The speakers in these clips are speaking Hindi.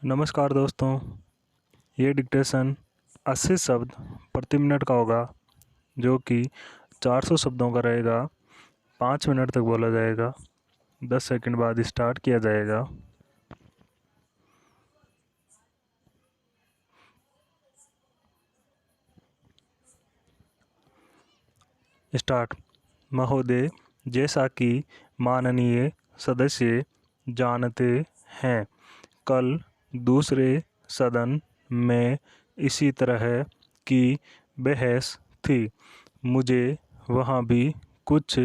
नमस्कार दोस्तों। ये डिक्टेशन 80 शब्द प्रति मिनट का होगा, जो कि 400 शब्दों का रहेगा। 5 मिनट तक बोला जाएगा। 10 सेकंड बाद स्टार्ट किया जाएगा। स्टार्ट। महोदय, जैसा कि माननीय सदस्य जानते हैं, कल दूसरे सदन में इसी तरह की बहस थी। मुझे वहाँ भी कुछ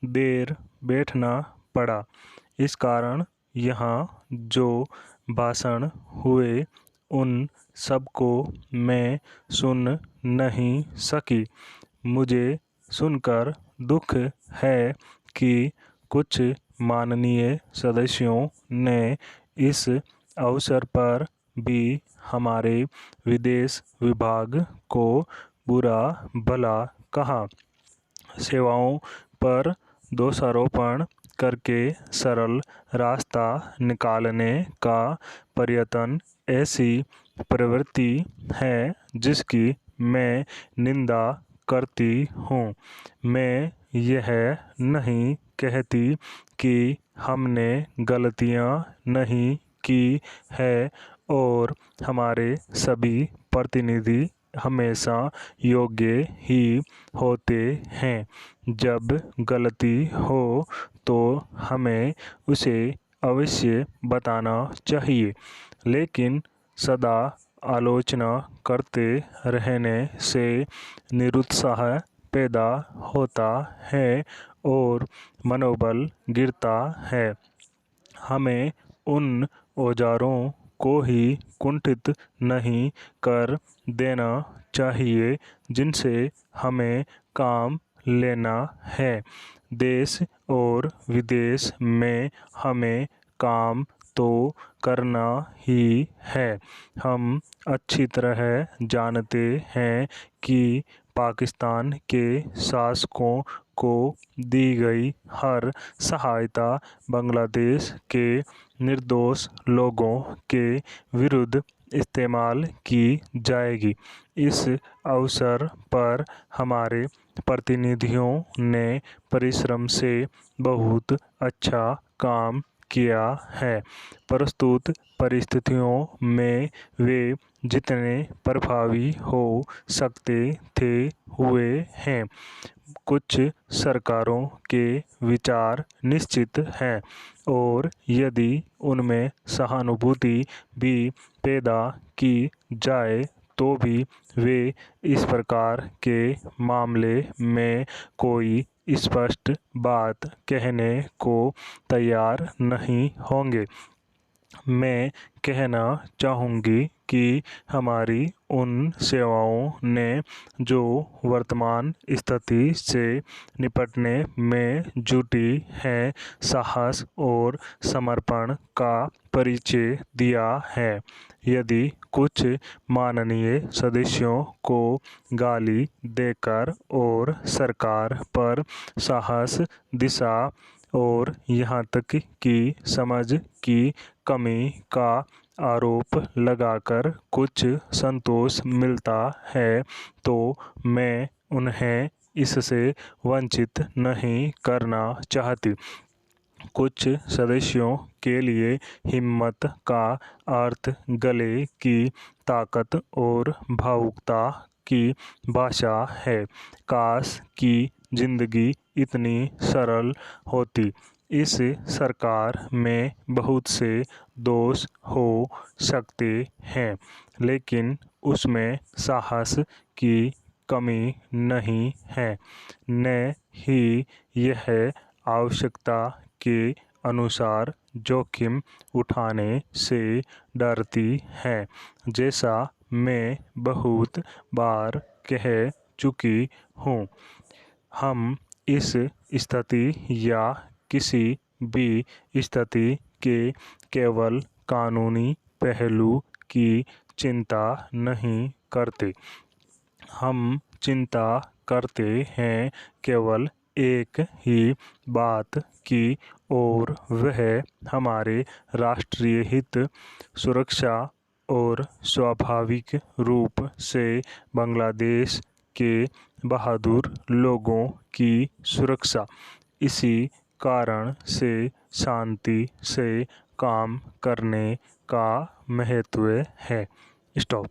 देर बैठना पड़ा। इस कारण यहाँ जो भाषण हुए उन सबको मैं सुन नहीं सकी। मुझे सुनकर दुख है कि कुछ माननीय सदस्यों ने इस अवसर पर भी हमारे विदेश विभाग को बुरा भला कहा। सेवाओं पर दोषारोपण करके सरल रास्ता निकालने का प्रयत्न ऐसी प्रवृत्ति है जिसकी मैं निंदा करती हूँ। मैं यह नहीं कहती कि हमने गलतियाँ नहीं की है और हमारे सभी प्रतिनिधि हमेशा योग्य ही होते हैं। जब गलती हो तो हमें उसे अवश्य बताना चाहिए, लेकिन सदा आलोचना करते रहने से निरुत्साह पैदा होता है और मनोबल गिरता है। हमें उन औजारों को ही कुंठित नहीं कर देना चाहिए जिनसे हमें काम लेना है। देश और विदेश में हमें काम तो करना ही है। हम अच्छी तरह जानते हैं कि पाकिस्तान के शासकों को दी गई हर सहायता बांग्लादेश के निर्दोष लोगों के विरुद्ध इस्तेमाल की जाएगी। इस अवसर पर हमारे प्रतिनिधियों ने परिश्रम से बहुत अच्छा काम किया है। प्रस्तुत परिस्थितियों में वे जितने प्रभावी हो सकते थे हुए हैं। कुछ सरकारों के विचार निश्चित हैं और यदि उनमें सहानुभूति भी पैदा की जाए तो भी वे इस प्रकार के मामले में कोई स्पष्ट बात कहने को तैयार नहीं होंगे। मैं कहना चाहूँगी कि हमारी उन सेवाओं ने जो वर्तमान स्थिति से निपटने में जुटी हैं, साहस और समर्पण का परिचय दिया है। यदि कुछ माननीय सदस्यों को गाली देकर और सरकार पर साहस, दिशा और यहाँ तक कि समझ की कमी का आरोप लगाकर कुछ संतोष मिलता है तो मैं उन्हें इससे वंचित नहीं करना चाहती। कुछ सदस्यों के लिए हिम्मत का अर्थ गले की ताकत और भावुकता की भाषा है। काश कि जिंदगी इतनी सरल होती। इस सरकार में बहुत से दोष हो सकते हैं, लेकिन उसमें साहस की कमी नहीं है, न ही यह आवश्यकता के अनुसार जोखिम उठाने से डरती है। जैसा मैं बहुत बार कह चुकी हूँ, हम इस स्थिति या किसी भी स्थिति के केवल कानूनी पहलू की चिंता नहीं करते। हम चिंता करते हैं केवल एक ही बात की और वह हमारे राष्ट्रीय हित, सुरक्षा और स्वाभाविक रूप से बांग्लादेश के बहादुर लोगों की सुरक्षा। इसी कारण से शांति से काम करने का महत्व है। स्टॉप।